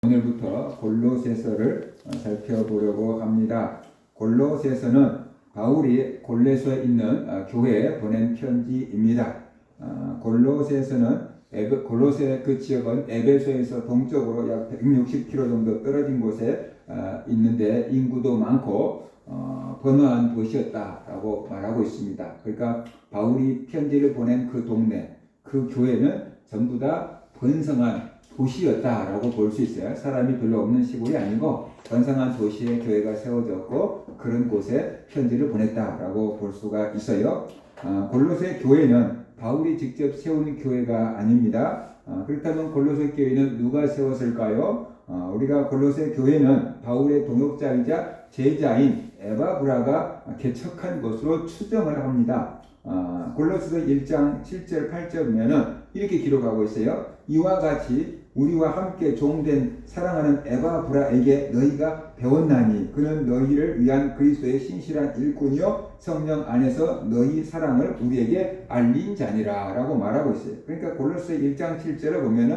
오늘부터 골로새서를 살펴보려고 합니다. 골로새서는 바울이 골로새에 있는 교회에 보낸 편지입니다. 골로새서는 골로새 그 지역은 에베소에서 동쪽으로 약 160km 정도 떨어진 곳에 있는데 인구도 많고 번화한 도시였다라고 말하고 있습니다. 그러니까 바울이 편지를 보낸 그 동네, 그 교회는 전부 다 번성한 도시였다라고 볼 수 있어요. 사람이 별로 없는 시골이 아니고 번성한 도시에 교회가 세워졌고 그런 곳에 편지를 보냈다라고 볼 수가 있어요. 골로새 교회는 바울이 직접 세운 교회가 아닙니다. 그렇다면 골로새 교회는 누가 세웠을까요? 우리가 골로새 교회는 바울의 동역자이자 제자인 에바브라가 개척한 것으로 추정을 합니다. 골로새서 1장 7절 8절에는 이렇게 기록하고 있어요. 이와 같이 우리와 함께 종된 사랑하는 에바브라에게 너희가 배웠나니 그는 너희를 위한 그리스도의 신실한 일꾼이요 성령 안에서 너희 사랑을 우리에게 알린 자니라 라고 말하고 있어요. 그러니까 골로새 1장 7절을 보면은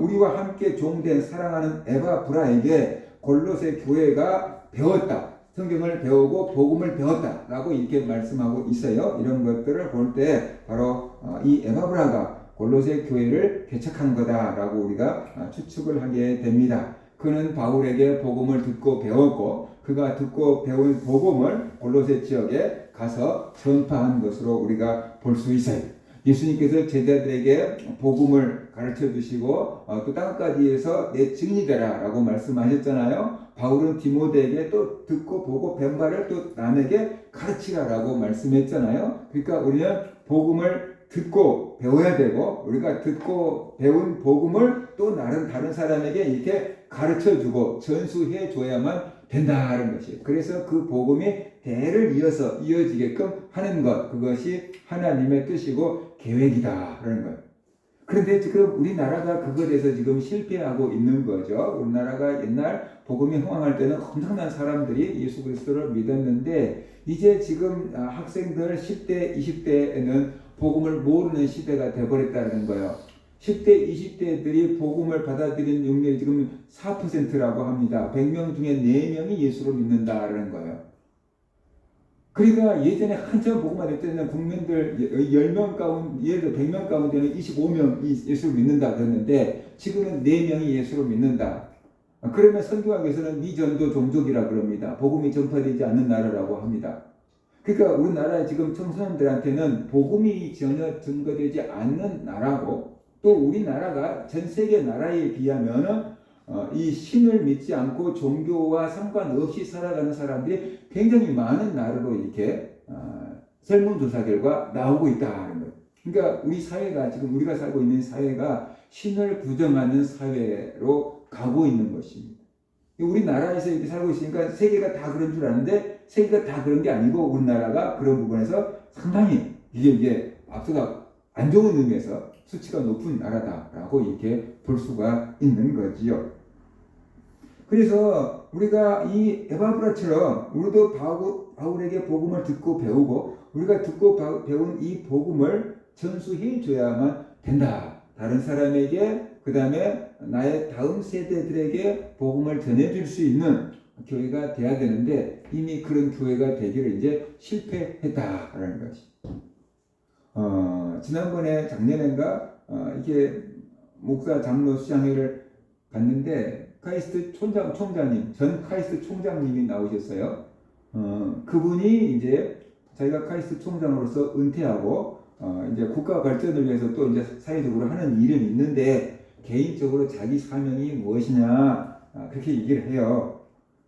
우리와 함께 종된 사랑하는 에바브라에게 골로새 교회가 배웠다. 성경을 배우고 복음을 배웠다라고 이렇게 말씀하고 있어요. 이런 것들을 볼 때 바로 이 에바브라가 골로새 교회를 개척한 거다라고 우리가 추측을 하게 됩니다. 그는 바울에게 복음을 듣고 배웠고 그가 듣고 배운 복음을 골로새 지역에 가서 전파한 것으로 우리가 볼 수 있어요. 예수님께서 제자들에게 복음을 가르쳐 주시고 또 땅까지에서 내 증인이 되라 라고 말씀하셨잖아요. 바울은 디모데에게 또 듣고 보고 배운 바를 또 남에게 가르치라라고 말씀했잖아요. 그러니까 우리는 복음을 듣고 배워야 되고 우리가 듣고 배운 복음을 또 다른 사람에게 이렇게 가르쳐주고 전수해 줘야만 된다는 것이에요. 그래서 그 복음이 대를 이어서 이어지게끔 하는 것, 그것이 하나님의 뜻이고 계획이다라는 거예요. 그런데 지금 우리나라가 그것에서 지금 실패하고 있는 거죠. 우리나라가 옛날 복음이 흥황할 때는 엄청난 사람들이 예수 그리스도를 믿었는데 이제 지금 학생들 10대, 20대에는 복음을 모르는 시대가 되어버렸다는 거예요. 10대, 20대들이 복음을 받아들이는 용률이 지금 4%라고 합니다. 100명 중에 4명이 예수를 믿는다라는 거예요. 그러니까 예전에 한참 복음을 할 때는 국민들 10명 가운데, 예를 들어 100명 가운데는 25명이 예수를 믿는다 그랬는데 지금은 4명이 예수를 믿는다. 그러면 선교학에서는 미전도 종족이라 그럽니다. 복음이 전파되지 않는 나라라고 합니다. 그러니까 우리나라 지금 청소년들한테는 복음이 전혀 증거되지 않는 나라고 또 우리나라가 전 세계 나라에 비하면 이 신을 믿지 않고 종교와 상관없이 살아가는 사람들이 굉장히 많은 나라로 이렇게 설문조사 결과 나오고 있다는 거예요. 그러니까 우리 사회가 지금 우리가 살고 있는 사회가 신을 부정하는 사회로 가고 있는 것입니다. 우리나라에서 이렇게 살고 있으니까 세계가 다 그런 줄 아는데 세계가 다 그런 게 아니고 우리나라가 그런 부분에서 상당히 이게 앞서가 안 좋은 의미에서 수치가 높은 나라다라고 이렇게 볼 수가 있는 거지요. 그래서 우리가 이 에바브라처럼 우리도 바울에게 복음을 듣고 배우고 우리가 듣고 배운 이 복음을 전수해 줘야만 된다. 다른 사람에게 그 다음에 나의 다음 세대들에게 복음을 전해줄 수 있는 교회가 돼야 되는데 이미 그런 교회가 되기를 이제 실패했다라는 것이. 지난번에 작년인가 이게 목사 장로 수장회를 갔는데 카이스트 총장님, 전 카이스트 총장님이 나오셨어요. 그분이 이제 자기가 카이스트 총장으로서 은퇴하고 이제 국가 발전을 위해서 또 이제 사회적으로 하는 일은 있는데 개인적으로 자기 사명이 무엇이냐 그렇게 얘기를 해요.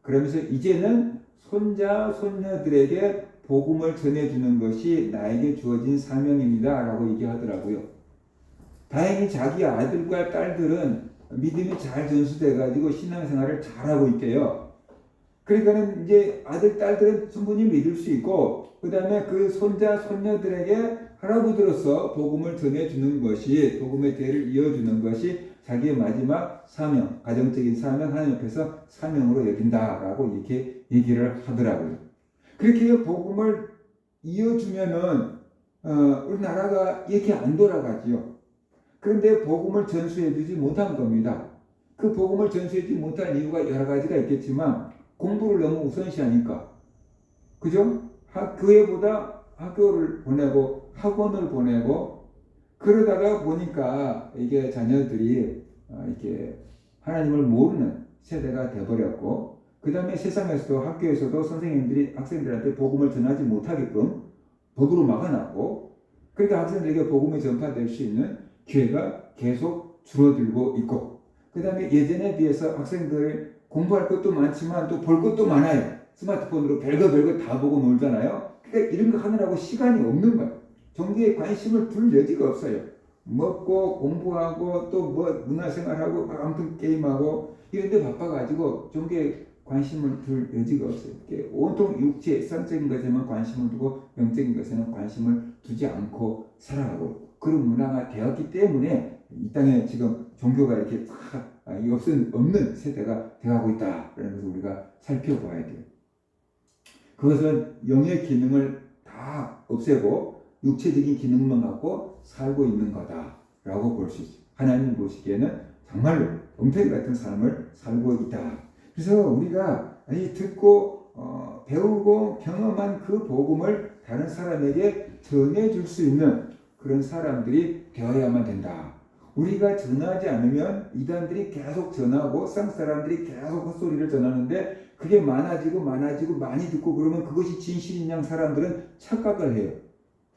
그러면서 이제는 손자 손녀들에게 복음을 전해주는 것이 나에게 주어진 사명입니다 라고 얘기하더라고요. 다행히 자기 아들과 딸들은 믿음이 잘 전수돼 가지고 신앙생활을 잘하고 있대요. 그러니까는 이제 아들 딸들은 충분히 믿을 수 있고 그 다음에 그 손자 손녀들에게 할아버지로서 복음을 전해주는 것이 복음의 대를 이어주는 것이 자기의 마지막 사명, 가정적인 사명, 하나님 앞에서 사명으로 여긴다라고 이렇게 얘기를 하더라고요. 그렇게 복음을 이어주면은 우리나라가 이렇게 안 돌아가지요. 그런데 복음을 전수해 주지 못한 겁니다. 그 복음을 전수하지 못한 이유가 여러 가지가 있겠지만 공부를 너무 우선시하니까, 그죠? 교회보다 학교를 보내고 학원을 보내고 그러다가 보니까 이게 자녀들이 이렇게 하나님을 모르는 세대가 되어버렸고, 그 다음에 세상에서도 학교에서도 선생님들이 학생들한테 복음을 전하지 못하게끔 법으로 막아놨고, 그러니까 학생들에게 복음이 전파될 수 있는 기회가 계속 줄어들고 있고, 그 다음에 예전에 비해서 학생들 공부할 것도 많지만 또 볼 것도 많아요. 스마트폰으로 별거 다 보고 놀잖아요. 그러니까 이런 거 하느라고 시간이 없는 거예요. 종교에 관심을 둘 여지가 없어요. 먹고 공부하고 또 뭐 문화생활하고 아무튼 게임하고 이런 데 바빠가지고 종교에 관심을 둘 여지가 없어요. 온통 육체, 성적인 것에만 관심을 두고 영적인 것에는 관심을 두지 않고 살아가고 그런 문화가 되었기 때문에 이 땅에 지금 종교가 이렇게 없는 세대가 되어가고 있다. 그런 것을 우리가 살펴봐야 돼요. 그것은 영의 기능을 다 없애고 육체적인 기능만 갖고 살고 있는 거다라고 볼 수 있어요. 하나님 보시기에는 정말로 엉터리 같은 삶을 살고 있다. 그래서 우리가 듣고 배우고 경험한 그 복음을 다른 사람에게 전해줄 수 있는 그런 사람들이 되어야만 된다. 우리가 전하지 않으면 이단들이 계속 전하고 쌍사람들이 계속 헛소리를 전하는데 그게 많아지고 많이 듣고 그러면 그것이 진실인 양 사람들은 착각을 해요.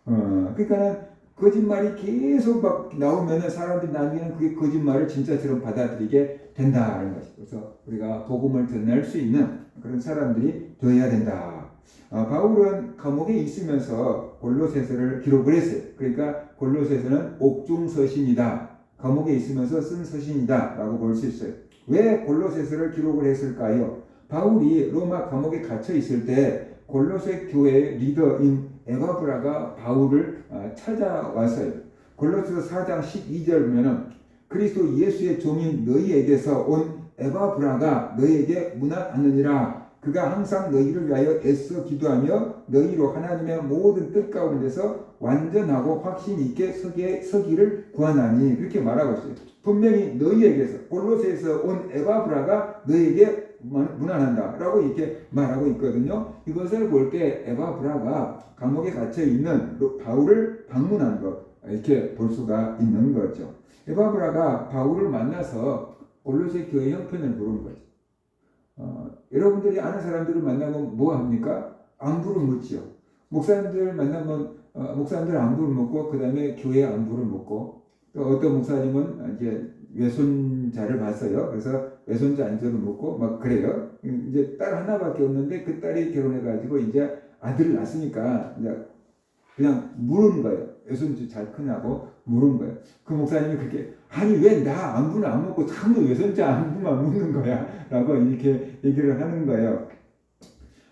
그러니까는 거짓말이 계속 막 나오면은 사람들이 나중에는 그게 거짓말을 진짜처럼 받아들이게 된다는 것이죠. 그래서 우리가 복음을 전할 수 있는 그런 사람들이 되어야 된다. 바울은 감옥에 있으면서 골로새서를 기록을 했어요. 그러니까 골로새서는 옥중서신이다. 감옥에 있으면서 쓴 서신이다 라고 볼 수 있어요. 왜 골로새서를 기록을 했을까요? 바울이 로마 감옥에 갇혀 있을 때 골로새 교회의 리더인 에바브라가 바울을 찾아왔어요. 골로새서 4장 12절 보면은 그리스도 예수의 종인 너희에게서 온 에바브라가 너희에게 문안하느니라. 그가 항상 너희를 위하여 애써 기도하며 너희로 하나님의 모든 뜻 가운데서 완전하고 확신 있게 서기를 구하나니, 그렇게 말하고 있어요. 분명히 너희에게서, 골로새에서 온 에바브라가 너희에게 문안한다 라고 이렇게 말하고 있거든요. 이것을 볼 때 에바브라가 감옥에 갇혀 있는 바울을 방문한 것, 이렇게 볼 수가 있는 거죠. 에바브라가 바울을 만나서 골로새 교회 형편을 물은 거죠. 여러분들이 아는 사람들을 만나면 뭐 합니까? 안부를 묻지요. 목사님들 만나면 목사님들 안부를 묻고 그 다음에 교회 안부를 묻고, 또 어떤 목사님은 이제 외손자를 봤어요. 그래서 외손자 안부를 묻고 막 그래요. 이제 딸 하나밖에 없는데 그 딸이 결혼해가지고 이제 아들을 낳았으니까 이제 그냥 물은 거예요. 외손주 잘 크냐고 물은 거예요. 그 목사님이 그렇게, 아니 왜 나 안부는 안 묻고 자꾸 외손자 안부만 묻는 거야 라고 이렇게 얘기를 하는 거예요.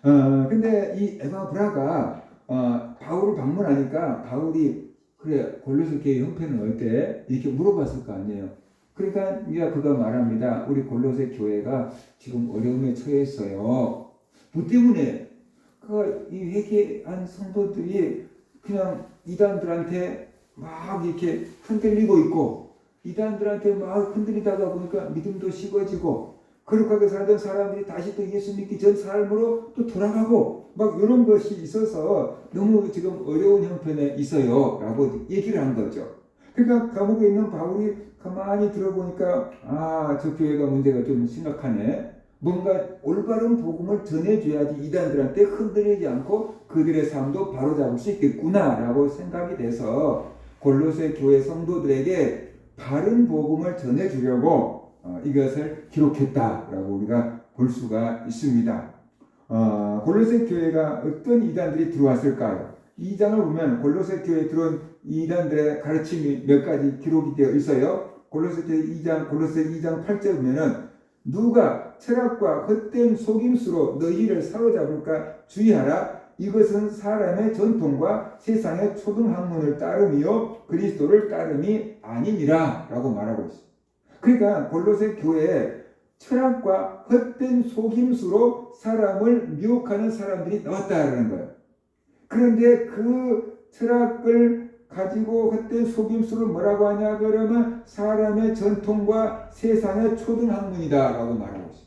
근데 이 에바브라가 바울을 방문하니까 바울이 그래 골로새 교회 형편은 어때? 이렇게 물어봤을 거 아니에요. 그러니까 그가 말합니다. 우리 골로새 교회가 지금 어려움에 처해 있어요. 뭐 때문에? 이 회개한 성도들이 그냥 이단들한테 막 이렇게 흔들리고 있고, 이단들한테 막 흔들리다가 보니까 믿음도 식어지고, 거룩하게 살던 사람들이 다시 또 예수 믿기 전 삶으로 또 돌아가고 막 이런 것이 있어서 너무 지금 어려운 형편에 있어요 라고 얘기를 한 거죠. 그러니까 감옥에 있는 바울이 가만히 들어보니까 저 교회가 문제가 좀 심각하네. 뭔가 올바른 복음을 전해줘야지 이단들한테 흔들리지 않고 그들의 삶도 바로잡을 수 있겠구나 라고 생각이 돼서 골로새 교회 성도들에게 바른 복음을 전해주려고 이것을 기록했다라고 우리가 볼 수가 있습니다. 골로새 교회가 어떤 이단들이 들어왔을까요? 2장을 보면 골로새 교회에 들어온 이단들의 가르침이 몇 가지 기록이 되어 있어요. 골로새 2장 8절 보면은 누가 철학과 헛된 속임수로 너희를 사로잡을까 주의하라. 이것은 사람의 전통과 세상의 초등학문을 따름이요 그리스도를 따름이 아니니라 라고 말하고 있습니다. 그러니까 골로새 교회에 철학과 헛된 속임수로 사람을 미혹하는 사람들이 나왔다라는 거예요. 그런데 그 철학을 가지고 그때 속임수를 뭐라고 하냐 그러면 사람의 전통과 세상의 초등학문이다 라고 말하고 있어요.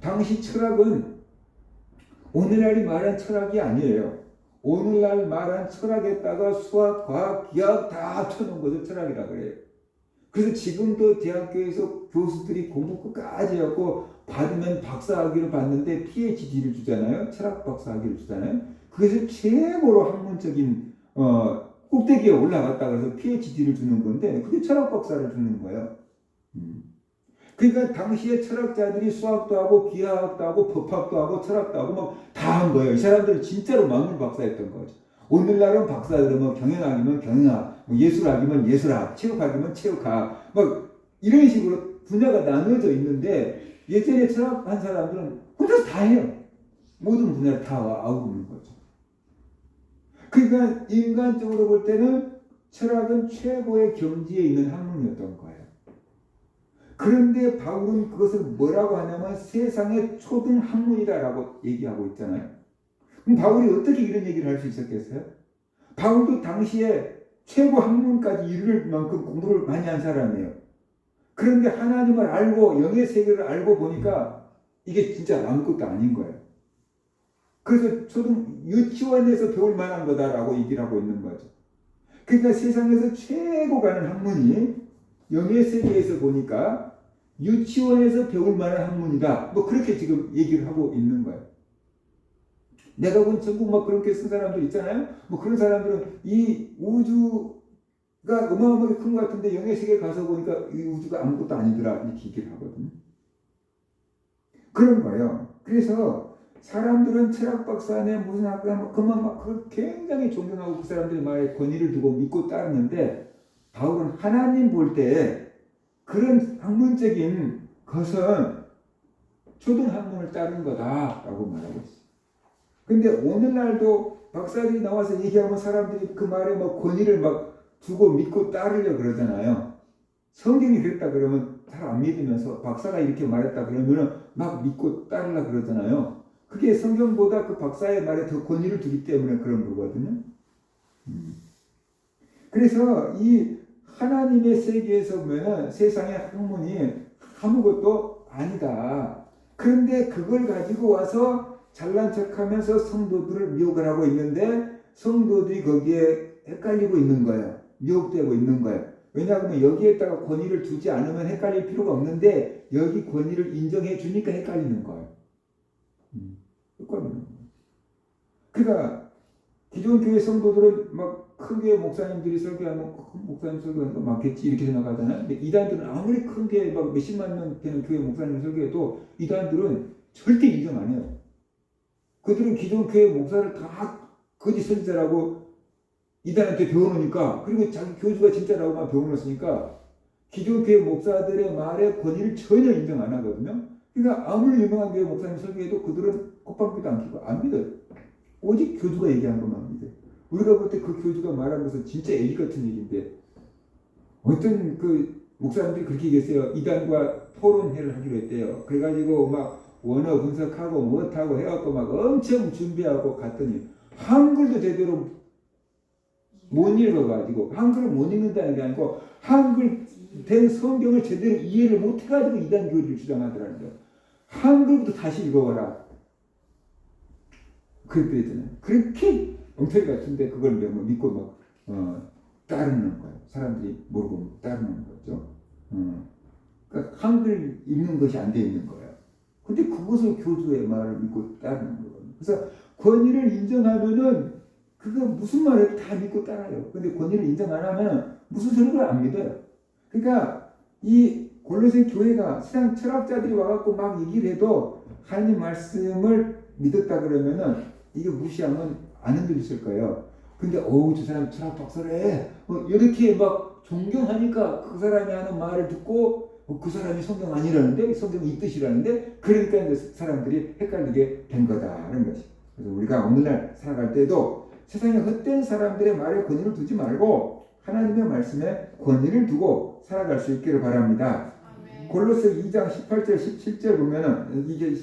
당시 철학은 오늘날이 말한 철학이 아니에요. 오늘날 말한 철학에다가 수학, 과학, 기하학 다 합쳐놓은 것을 철학이라고 그래요. 그래서 지금도 대학교에서 교수들이 공부 끝까지 하고 받으면 박사학위를 받는데 PhD를 주잖아요. 철학 박사학위를 주잖아요. 그것을 최고로 학문적인 꼭대기에 올라갔다 그래서 PhD를 주는 건데 그게 철학 박사를 주는 거예요. 그러니까 당시에 철학자들이 수학도 하고 기하학도 하고 법학도 하고 철학도 하고 막 다 한 거예요. 이 사람들은 진짜로 만물 박사였던 거죠. 오늘날은 박사들은 뭐 경영학이면 경영학, 뭐 예술학이면 예술학, 체육학이면 체육학, 막 이런 식으로 분야가 나누어져 있는데 예전에 철학한 사람들은 혼자서 다 해요. 모든 분야를 다 아우고 있는 거죠. 그러니까 인간적으로 볼 때는 철학은 최고의 경지에 있는 학문이었던 거예요. 그런데 바울은 그것을 뭐라고 하냐면 세상의 초등 학문이다라고 얘기하고 있잖아요. 그럼 바울이 어떻게 이런 얘기를 할 수 있었겠어요? 바울도 당시에 최고 학문까지 이룰 만큼 공부를 많이 한 사람이에요. 그런데 하나님을 알고 영의 세계를 알고 보니까 이게 진짜 아무것도 아닌 거예요. 그래서 초등 유치원에서 배울 만한 거다라고 얘기를 하고 있는 거죠. 그러니까 세상에서 최고 가는 학문이 영의 세계에서 보니까 유치원에서 배울 만한 학문이다. 뭐 그렇게 지금 얘기를 하고 있는 거예요. 내가 본 전국 막 그렇게 쓴 사람들 있잖아요. 뭐 그런 사람들은 이 우주가 어마어마하게 큰 것 같은데 영의 세계에 가서 보니까 이 우주가 아무것도 아니더라. 이렇게 얘기를 하거든요. 그런 거예요. 그래서 사람들은 철학 박사네 무슨 학과 그만 막 굉장히 존경하고 그 사람들의 말에 권위를 두고 믿고 따르는데 바울은 하나님 볼 때 그런 학문적인 것은 초등학문을 따르는 거다라고 말하고 있어요. 근데 오늘날도 박사들이 나와서 얘기하면 사람들이 그 말에 막 권위를 막 두고 믿고 따르려 그러잖아요. 성경이 그랬다 그러면 잘 안 믿으면서 박사가 이렇게 말했다 그러면 막 믿고 따르려 그러잖아요. 그게 성경보다 그 박사의 말에 더 권위를 두기 때문에 그런 거거든요. 그래서 이 하나님의 세계에서 보면 세상의 학문이 아무것도 아니다. 그런데 그걸 가지고 와서 잘난 척하면서 성도들을 미혹을 하고 있는데 성도들이 거기에 헷갈리고 있는 거예요. 미혹되고 있는 거예요. 왜냐하면 여기에다가 권위를 두지 않으면 헷갈릴 필요가 없는데 여기 권위를 인정해 주니까 헷갈리는 거예요. 헷갈리는 거예요. 그러니까 기존 교회 성도들은 막 큰 교회 목사님들이 설교하면 큰 목사님 설교하는 거 많겠지 이렇게 생각하잖아요. 근데 이단들은 아무리 큰 교회 막 몇십만 명 되는 교회 목사님 설교해도 이단들은 절대 인정 안 해요. 그들은 기존 교회 목사를 다 거짓 선지자라고 이단한테 배워놓으니까 그리고 자기 교주가 진짜라고만 배워놓으니까 기존 교회 목사들의 말에 권위를 전혀 인정 안 하거든요. 그러니까 아무리 유명한 교회 목사님 설교해도 그들은 콧방귀도 안 켜고 안 믿어요. 오직 교주가 얘기한 것만 믿어요. 우리가 볼 때 그 교주가 말한 것은 진짜 애기 같은 얘기인데 어떤 그 목사님들이 그렇게 얘기했어요. 이단과 토론회를 하기로 했대요. 그래가지고 막 원어 분석하고 뭐하고 해갖고 막 엄청 준비하고 갔더니 한글도 제대로 못 읽어가지고 한글을 못 읽는다는 게 아니고 한글 된 성경을 제대로 이해를 못 해가지고 이단 교리를 주장하더라는 거예요. 한글부터 다시 읽어봐라. 그랬더니 그렇게 엉터리 같은데 그걸 믿고 막 따르는 거예요. 사람들이 모르고 따르는 거죠. 그러니까 한글 읽는 것이 안 돼 있는 거예요. 근데 그것을 교주의 말을 믿고 따르는 거거든요. 그래서 권위를 인정하면은 그거 무슨 말해도 다 믿고 따라요. 근데 권위를 인정 안 하면 무슨 소리를 안 믿어요. 그러니까 이 골로새 교회가 세상 철학자들이 와갖고 막 얘기를 해도 하나님 말씀을 믿었다 그러면은 이게 무시하면 안 흔들렸을 거예요. 근데 저 사람 철학 박사래. 이렇게 막 존경하니까 그 사람이 하는 말을 듣고 그 사람이 성경 아니라는데 성경이 이 뜻이라는데 그러니까 이제 사람들이 헷갈리게 된 거다라는 것이. 그래서 우리가 오늘날 살아갈 때도 세상에 헛된 사람들의 말에 권위를 두지 말고 하나님의 말씀에 권위를 두고 살아갈 수 있기를 바랍니다. 아멘. 골로새 2장 18절 17절 보면은 이게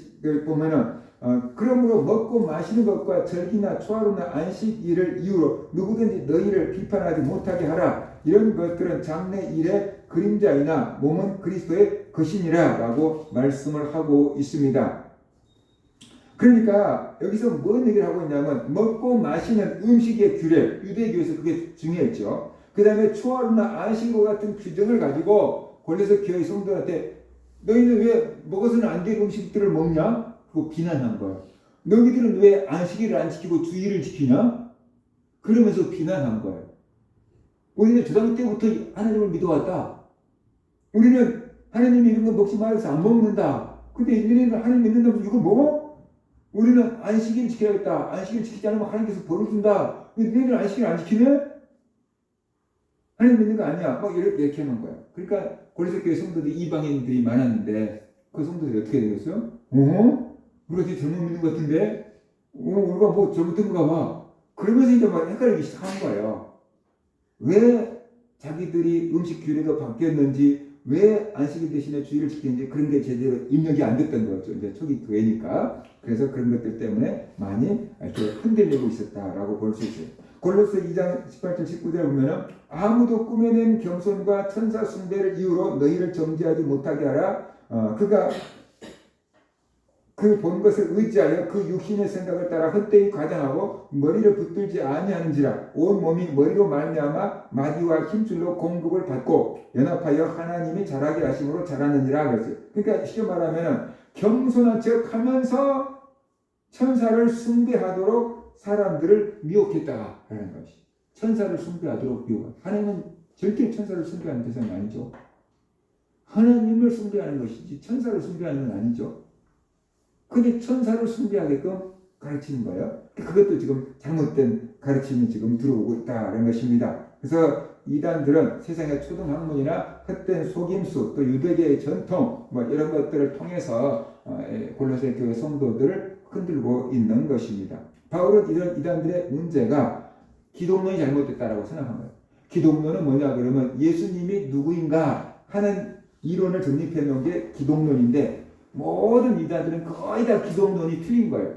보면은 그러므로 먹고 마시는 것과 절기나 초하루나 안식일을 이유로 누구든지 너희를 비판하지 못하게 하라. 이런 것들은 장래 일의 그림자이나 몸은 그리스도의 것이니라 라고 말씀을 하고 있습니다. 그러니까 여기서 뭔 얘기를 하고 있냐면 먹고 마시는 음식의 규례, 유대교에서 그게 중요했죠. 그 다음에 초하루나 안식일 같은 규정을 가지고 골로새 교회 성도한테 너희는 왜 먹어서는 안 될 음식들을 먹냐? 그거 비난한 거예요. 너희들은 왜 안식일을 안 지키고 주일을 지키냐? 그러면서 비난한 거예요. 우리는 조상 때부터 하나님을 믿어왔다. 우리는 하나님이 이런 거 먹지 말아서 안 먹는다. 근데 너희는 하나님 믿는다면서 이거 먹어? 우리는 안식일 지켜야겠다. 안식일 지키지 않으면 하나님께서 벌을 준다. 너희는 안식일 안 지키네? 하나님 믿는 거 아니야. 막 이렇게 하는 거야. 그러니까 골로새 교회 성도들이 이방인들이 많았는데 그 성도들이 어떻게 되겠어요? 우리가 되게 잘못 믿는 것 같은데? 우리가 뭐 잘못된가 봐. 그러면서 이제 막 헷갈리기 시작한 거예요. 왜 자기들이 음식 규례가 바뀌었는지, 왜 안식일 대신에 주일을 지키는지 그런 게 제대로 입력이 안 됐던 거죠. 이제 초기 교회니까. 그래서 그런 것들 때문에 많이 이렇게 흔들리고 있었다라고 볼 수 있어요. 골로새 2장 18절 19절 보면은 아무도 꾸며낸 겸손과 천사 숭배를 이유로 너희를 정죄하지 못하게 하라. 그가 그 본 것을 의지하여 그 육신의 생각을 따라 헛되이 과장하고 머리를 붙들지 아니하는지라. 온 몸이 머리로 말미암아 마디와 힘줄로 공급을 받고 연합하여 하나님이 자라게 하심으로 자라느니라 그랬어요. 그러니까 쉽게 말하면 겸손한 척 하면서 천사를 숭배하도록 사람들을 미혹했다 하는 것이. 천사를 숭배하도록 미혹한. 하나님은 절대 천사를 숭배하는 대상이 아니죠. 하나님을 숭배하는 것이지 천사를 숭배하는 건 아니죠. 근데 천사를 숭배하게끔 가르치는 거예요. 그것도 지금 잘못된 가르침이 지금 들어오고 있다는 것입니다. 그래서 이단들은 세상의 초등학문이나 헛된 속임수, 또 유대계의 전통, 뭐 이런 것들을 통해서 골로새 교회 성도들을 흔들고 있는 것입니다. 바울은 이런 이단들의 문제가 기독론이 잘못됐다라고 생각한 거예요. 기독론은 뭐냐 그러면 예수님이 누구인가 하는 이론을 정립해 놓은 게 기독론인데 모든 이단들은 거의 다 기독론이 틀린 거예요.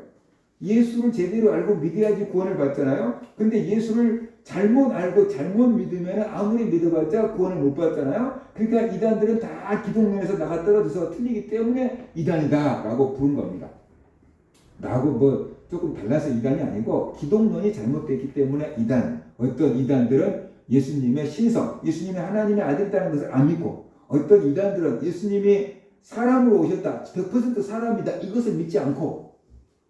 예수를 제대로 알고 믿어야지 구원을 받잖아요. 근데 예수를 잘못 알고 잘못 믿으면 아무리 믿어봤자 구원을 못 받잖아요. 그러니까 이단들은 다 기독론에서 나가 떨어져서 틀리기 때문에 이단이다 라고 부른 겁니다. 나하고 뭐 조금 달라서 이단이 아니고 기독론이 잘못됐기 때문에 이단. 어떤 이단들은 예수님의 신성, 예수님이 하나님의 아들이라는 것을 안 믿고, 어떤 이단들은 예수님이 사람으로 오셨다, 100% 사람이다, 이것을 믿지 않고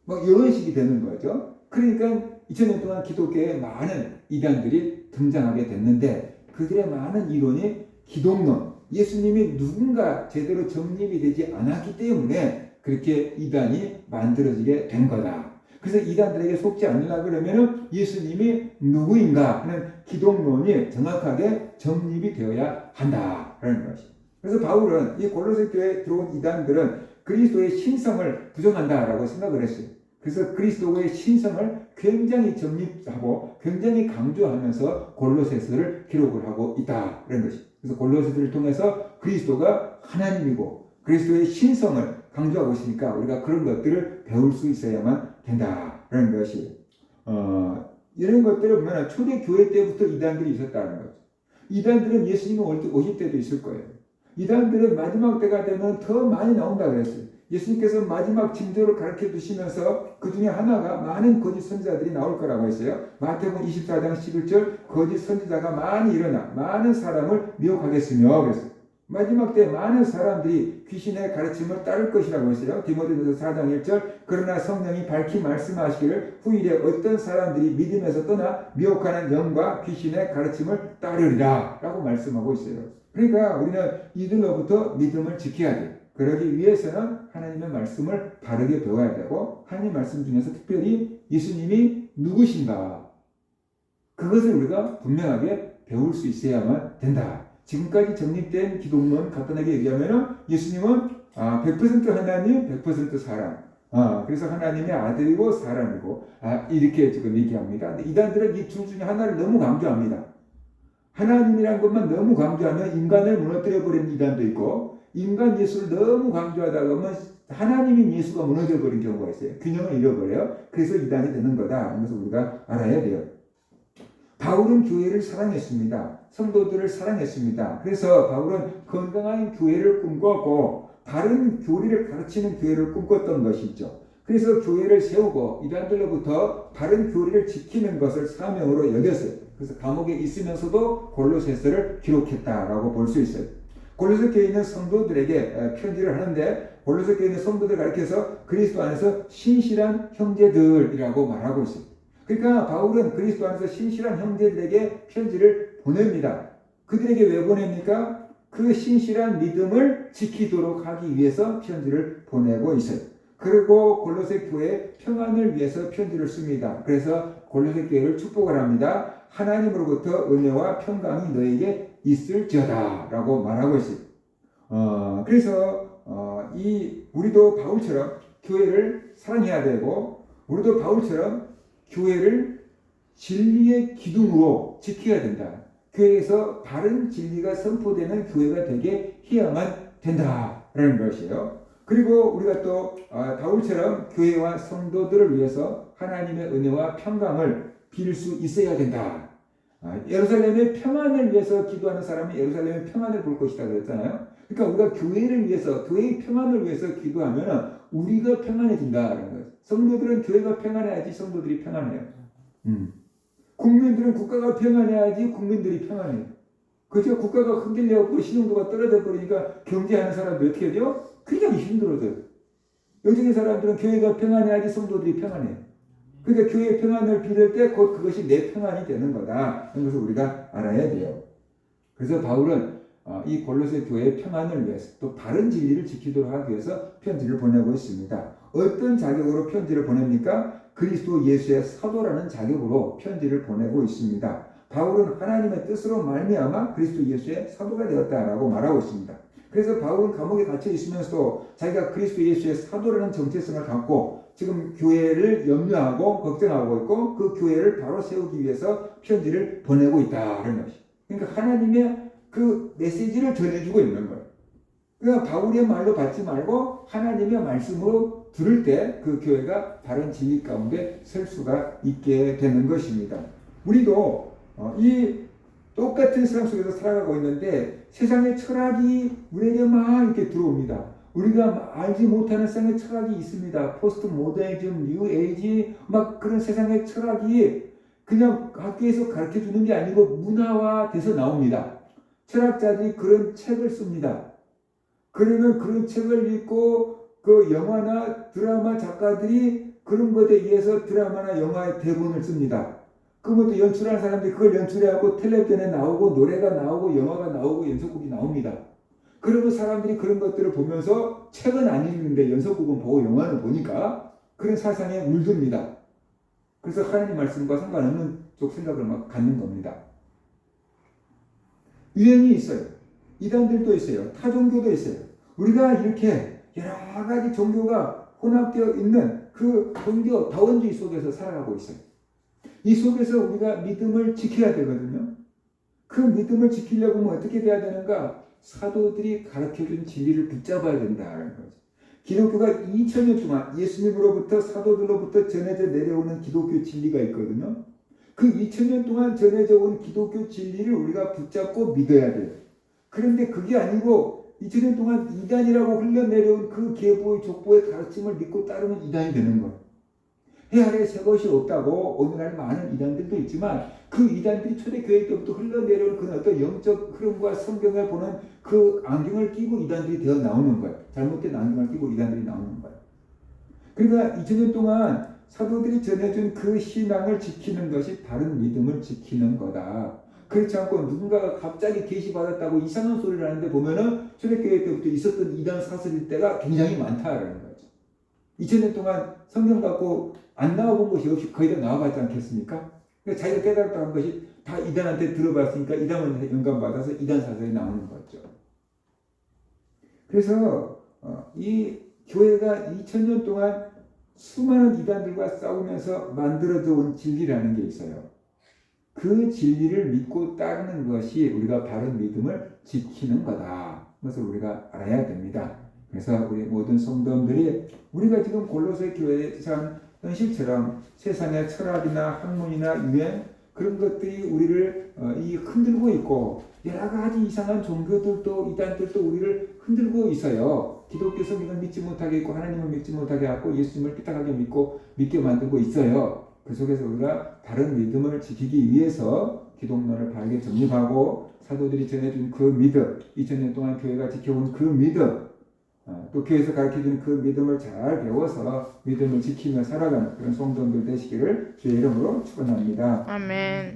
뭐 이런 식이 되는 거죠. 그러니까 2000년 동안 기독교에 많은 이단들이 등장하게 됐는데 그들의 많은 이론이 기독론, 예수님이 누군가 제대로 정립이 되지 않았기 때문에 그렇게 이단이 만들어지게 된 거다. 그래서 이단들에게 속지 않으려고 그러면 예수님이 누구인가 하는 기독론이 정확하게 정립이 되어야 한다라는 것입니다. 그래서 바울은 이 골로새 교회에 들어온 이단들은 그리스도의 신성을 부정한다라고 생각을 했어요. 그래서 그리스도의 신성을 굉장히 정립하고 굉장히 강조하면서 골로새서를 기록을 하고 있다는 것입니다. 그래서 골로새서를 통해서 그리스도가 하나님이고 그리스도의 신성을 강조하고 있으니까 우리가 그런 것들을 배울 수 있어야만 된다는 것이에요. 이런 것들을 보면 초대 교회 때부터 이단들이 있었다는 거죠. 이단들은 예수님이 오실 때도 있을 거예요. 이단들은 마지막 때가 되면 더 많이 나온다 그랬어요. 예수님께서 마지막 징조를 가르쳐 주시면서 그 중에 하나가 많은 거짓 선지자들이 나올 거라고 했어요. 마태복음 24장 11절 거짓 선지자가 많이 일어나 많은 사람을 미혹하겠으며 그랬어요. 마지막 때 많은 사람들이 귀신의 가르침을 따를 것이라고 했어요. 디모데전서 4장 1절 그러나 성령이 밝히 말씀하시기를 후일에 어떤 사람들이 믿음에서 떠나 미혹하는 영과 귀신의 가르침을 따르리라 라고 말씀하고 있어요. 그러니까 우리는 이들로부터 믿음을 지켜야 돼요. 그러기 위해서는 하나님의 말씀을 바르게 배워야 되고 하나님 말씀 중에서 특별히 예수님이 누구신가 그것을 우리가 분명하게 배울 수 있어야만 된다. 지금까지 정립된 기독론 간단하게 얘기하면 예수님은 100% 하나님, 100% 사람. 그래서 하나님의 아들이고 사람이고 이렇게 지금 얘기합니다. 근데 이단들은 이 둘 중에 하나를 너무 강조합니다. 하나님이란 것만 너무 강조하면 인간을 무너뜨려 버리는 이단도 있고 인간 예수를 너무 강조하다 보면 하나님인 예수가 무너져 버린 경우가 있어요. 균형을 잃어버려요. 그래서 이단이 되는 거다. 그래서 우리가 알아야 돼요. 바울은 교회를 사랑했습니다. 성도들을 사랑했습니다. 그래서 바울은 건강한 교회를 꿈꿨고 바른 교리를 가르치는 교회를 꿈꿨던 것이죠. 그래서 교회를 세우고 이단들로부터 바른 교리를 지키는 것을 사명으로 여겼어요. 그래서 감옥에 있으면서도 골로새서를 기록했다라고 볼 수 있어요. 골로새 교회에 있는 성도들에게 편지를 하는데 골로새 교회에 있는 성도들을 가리켜서 그리스도 안에서 신실한 형제들이라고 말하고 있어요. 그러니까 바울은 그리스도 안에서 신실한 형제들에게 편지를 보냅니다. 그들에게 왜 보냅니까? 그 신실한 믿음을 지키도록 하기 위해서 편지를 보내고 있어요. 그리고 골로새 교회 평안을 위해서 편지를 씁니다. 그래서 골로새 교회를 축복을 합니다. 하나님으로부터 은혜와 평강이 너에게 있을지어다 라고 말하고 있어요. 그래서 우리도 바울처럼 교회를 사랑해야 되고 우리도 바울처럼 교회를 진리의 기둥으로 지켜야 된다. 교회에서 바른 진리가 선포되는 교회가 되게 해야만 된다라는 것이에요. 그리고 우리가 또 바울처럼 교회와 성도들을 위해서 하나님의 은혜와 평강을 빌 수 있어야 된다. 예루살렘의 평안을 위해서 기도하는 사람이 예루살렘의 평안을 볼 것이다 그랬잖아요. 그러니까 우리가 교회를 위해서, 교회의 평안을 위해서 기도하면 우리가 평안해진다라는 거예요. 성도들은 교회가 평안해야지 성도들이 평안해요. 국민들은 국가가 평안해야지 국민들이 평안해요. 그죠? 국가가 흔들려고 신용도가 떨어져 버리니까 경제하는 사람들이 어떻게 되죠? 굉장히 힘들어져요. 영적인 사람들은 교회가 평안해야지 성도들이 평안해요. 그러니까 교회의 평안을 빌을 때 곧 그것이 내 평안이 되는 거다. 이런 것을 우리가 알아야 돼요. 그래서 바울은 이 골로새 교회의 평안을 위해서 또 바른 진리를 지키도록 하기 위해서 편지를 보내고 있습니다. 어떤 자격으로 편지를 보냅니까? 그리스도 예수의 사도라는 자격으로 편지를 보내고 있습니다. 바울은 하나님의 뜻으로 말미암아 그리스도 예수의 사도가 되었다라고 말하고 있습니다. 그래서 바울은 감옥에 갇혀 있으면서도 자기가 그리스도 예수의 사도라는 정체성을 갖고 지금 교회를 염려하고 걱정하고 있고 그 교회를 바로 세우기 위해서 편지를 보내고 있다는 것이. 그러니까 하나님의 그 메시지를 전해주고 있는 거예요. 그러니까 바울의 말로 받지 말고 하나님의 말씀으로 들을 때 그 교회가 바른 진리 가운데 설 수가 있게 되는 것입니다. 우리도 이 똑같은 세상 속에서 살아가고 있는데 세상의 철학이 우리에게 막 이렇게 들어옵니다. 우리가 알지 못하는 세상의 철학이 있습니다. 포스트 모더니즘, 뉴 에이지 막 그런 세상의 철학이 그냥 학교에서 가르쳐 주는 게 아니고 문화화돼서 나옵니다. 철학자들이 그런 책을 씁니다. 그러면 그런 책을 읽고 그 영화나 드라마 작가들이 그런 것에 의해서 드라마나 영화의 대본을 씁니다. 그러면 또 연출하는 사람들이 그걸 연출해갖고 텔레비전에 나오고 노래가 나오고 영화가 나오고 연속곡이 나옵니다. 그리고 사람들이 그런 것들을 보면서 책은 안 읽는데 연속곡은 보고 영화는 보니까 그런 사상에 물듭니다. 그래서 하나님 말씀과 상관없는 쪽 생각을 막 갖는 겁니다. 유행이 있어요. 이단들도 있어요. 타종교도 있어요. 우리가 이렇게 여러 가지 종교가 혼합되어 있는 그 종교 다원주의 속에서 살아가고 있어요. 이 속에서 우리가 믿음을 지켜야 되거든요. 그 믿음을 지키려고 하면 어떻게 돼야 되는가? 사도들이 가르쳐준 진리를 붙잡아야 된다는 거죠. 기독교가 2000년 동안 예수님으로부터 사도들로부터 전해져 내려오는 기독교 진리가 있거든요. 그 2000년 동안 전해져 온 기독교 진리를 우리가 붙잡고 믿어야 돼요. 그런데 그게 아니고 2000년 동안 이단이라고 흘러내려온 그 계보의 족보의 가르침을 믿고 따르면 이단이 되는 거예요. 해 아래 새 것이 없다고 오늘날 많은 이단들도 있지만 그 이단들이 초대교회 때부터 흘러내려온 그런 어떤 영적 흐름과 성경을 보는 그 안경을 끼고 이단들이 되어 나오는 거예요. 잘못된 안경을 끼고 이단들이 나오는 거예요. 그러니까 2000년 동안 사도들이 전해준 그 신앙을 지키는 것이 바른 믿음을 지키는 거다. 그렇지 않고 누군가가 갑자기 계시받았다고 이상한 소리를 하는데 보면은 초대교회 때부터 있었던 이단 사슬일 때가 굉장히 많다라는 거죠. 2000년 동안 성경 갖고 안 나와본 것이 없이 거의 다 나와봤지 않겠습니까? 그러니까 자기가 깨달았다는 것이 다 이단한테 들어봤으니까 이단한테 영감받아서 이단 사설이 나오는 거죠. 그래서 이 교회가 2000년 동안 수많은 이단들과 싸우면서 만들어져 온 진리라는 게 있어요. 그 진리를 믿고 따르는 것이 우리가 바른 믿음을 지키는 거다. 것을 우리가 알아야 됩니다. 그래서 우리 모든 성도들이 우리가 지금 골로새 교회에 산 현실처럼 세상의 철학이나 학문이나 유행 그런 것들이 우리를 흔들고 있고 여러 가지 이상한 종교들도 이단들도 우리를 흔들고 있어요. 기독교 성경을 믿지 못하게 있고 하나님을 믿지 못하게 하고 예수님을 삐딱하게 믿게 만들고 있어요. 그 속에서 우리가 바른 믿음을 지키기 위해서 기독론을 바르게 정립하고 사도들이 전해준 그 믿음, 2000년 동안 교회가 지켜온 그 믿음, 또 교회에서 가르쳐준 그 믿음을 잘 배워서 믿음을 지키며 살아가는 그런 성도들 되시기를 주의 이름으로 축원합니다. 아멘.